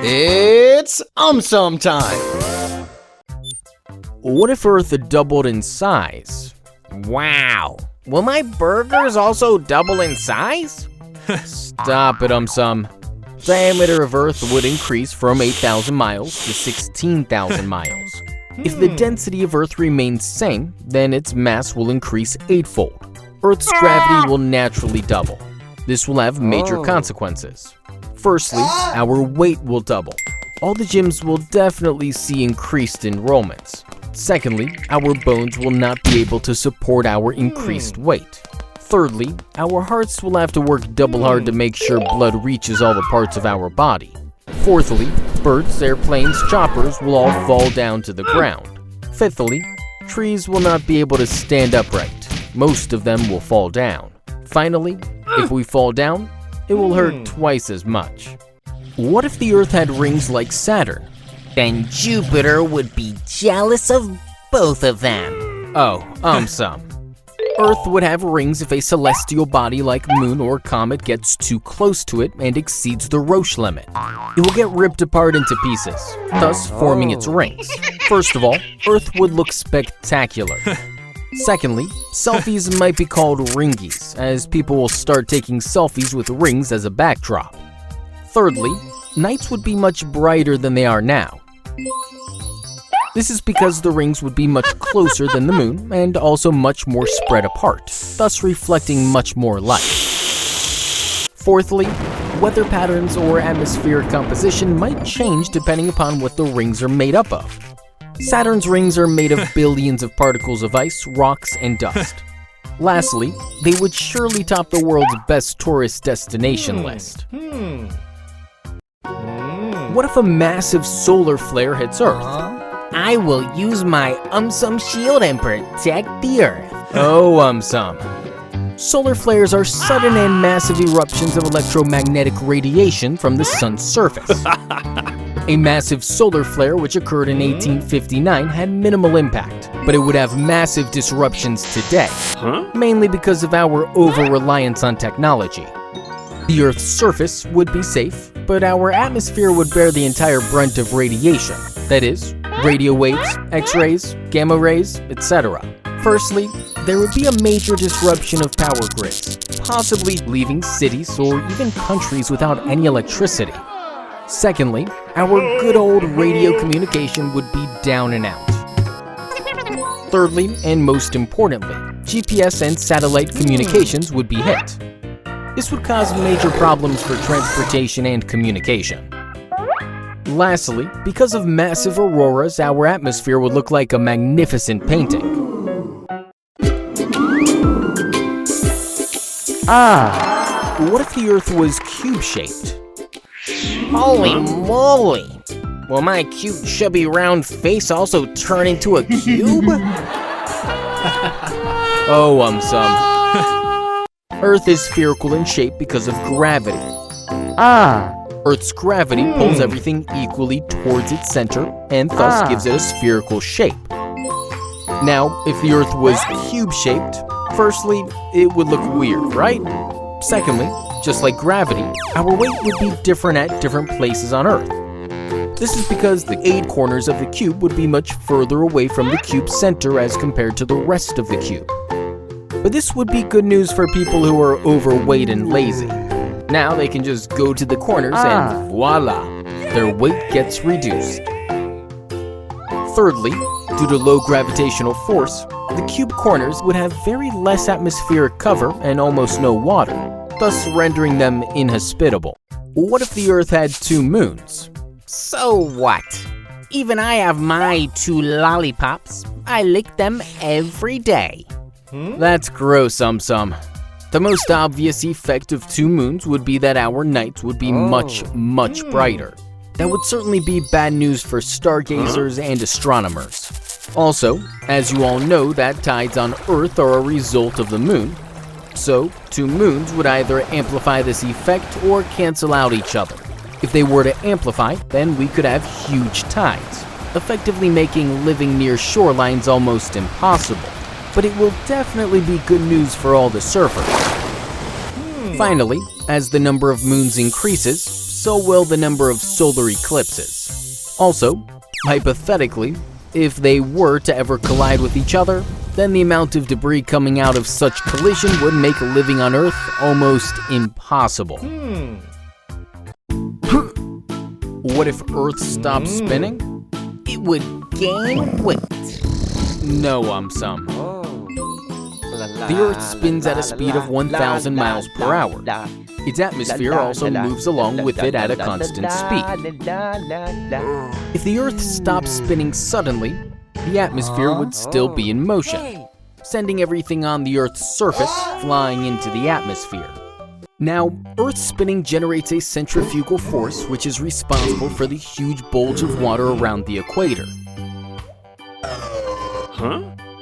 It's AumSum time! What if Earth doubled in size? Wow. Will my burgers also double in size? Stop it, AumSum. Diameter of Earth would increase from 8,000 miles to 16,000 miles. If the density of Earth remains same, then its mass will increase eightfold. Earth's gravity will naturally double. This will have major consequences. Firstly, our weight will double. All the gyms will definitely see increased enrollments. Secondly, our bones will not be able to support our increased weight. Thirdly, our hearts will have to work double hard to make sure blood reaches all the parts of our body. Fourthly, birds, airplanes, choppers will all fall down to the ground. Fifthly, trees will not be able to stand upright. Most of them will fall down. Finally, if we fall down, it will hurt twice as much. What if the Earth had rings like Saturn? Then Jupiter would be jealous of both of them. Oh, AumSum. Earth would have rings if a celestial body like moon or comet gets too close to it and exceeds the Roche limit. It will get ripped apart into pieces, thus forming its rings. First of all, Earth would look spectacular. Secondly, selfies might be called ringies, as people will start taking selfies with rings as a backdrop. Thirdly, nights would be much brighter than they are now. This is because the rings would be much closer than the moon and also much more spread apart, thus reflecting much more light. Fourthly, weather patterns or atmospheric composition might change depending upon what the rings are made up of. Saturn's rings are made of billions of particles of ice, rocks, and dust. Lastly, they would surely top the world's best tourist destination list. What if a massive solar flare hits Earth? I will use my AumSum shield and protect the Earth. Oh, AumSum. Solar flares are sudden and massive eruptions of electromagnetic radiation from the sun's surface. A massive solar flare which occurred in 1859 had minimal impact, but it would have massive disruptions today, mainly because of our over-reliance on technology. The Earth's surface would be safe, but our atmosphere would bear the entire brunt of radiation, that is, radio waves, X-rays, gamma rays, etc. Firstly, there would be a major disruption of power grids, possibly leaving cities or even countries without any electricity. Secondly, our good old radio communication would be down and out. Thirdly, and most importantly, GPS and satellite communications would be hit. This would cause major problems for transportation and communication. Lastly, because of massive auroras, our atmosphere would look like a magnificent painting. What if the Earth was cube-shaped? Holy moly! Will my cute, chubby, round face also turn into a cube? Oh, AumSum. Earth is spherical in shape because of gravity. Earth's gravity pulls everything equally towards its center and thus gives it a spherical shape. Now, if the Earth was cube-shaped, firstly, it would look weird, right? Secondly, just like gravity, our weight would be different at different places on Earth. This is because the 8 corners of the cube would be much further away from the cube's center as compared to the rest of the cube. But this would be good news for people who are overweight and lazy. Now they can just go to the corners and voila, their weight gets reduced. Thirdly, due to low gravitational force, the cube corners would have very less atmospheric cover and almost no water, thus rendering them inhospitable. What if the Earth had 2 moons? So what? Even I have my 2 lollipops. I lick them every day. That's gross, AumSum. The most obvious effect of 2 moons would be that our nights would be much brighter. That would certainly be bad news for stargazers and astronomers. Also, as you all know, that tides on Earth are a result of the moon. So, 2 moons would either amplify this effect or cancel out each other. If they were to amplify, then we could have huge tides, effectively making living near shorelines almost impossible. But it will definitely be good news for all the surfers. Finally, as the number of moons increases, so will the number of solar eclipses. Also, hypothetically, if they were to ever collide with each other, then the amount of debris coming out of such collision would make living on Earth almost impossible. What if Earth stopped spinning? It would gain weight. No, AumSum. The Earth spins at a speed of 1,000 miles per hour. Its atmosphere also moves along with it at a constant speed. If the Earth stopped spinning suddenly, the atmosphere would still be in motion, sending everything on the Earth's surface flying into the atmosphere. Now, Earth spinning generates a centrifugal force which is responsible for the huge bulge of water around the equator.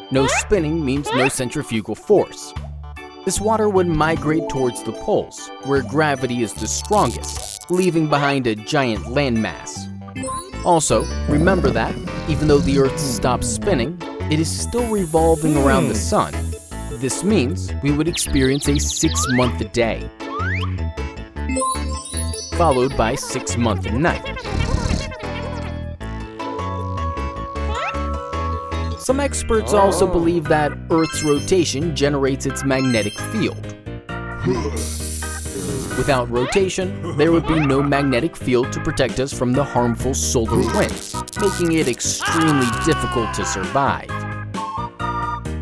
No spinning means no centrifugal force. This water would migrate towards the poles, where gravity is the strongest, leaving behind a giant landmass. Also, remember that, even though the Earth stops spinning, it is still revolving around the Sun. This means we would experience a 6-month day, followed by 6-month night. Some experts also believe that Earth's rotation generates its magnetic field. Without rotation, there would be no magnetic field to protect us from the harmful solar winds, making it extremely difficult to survive.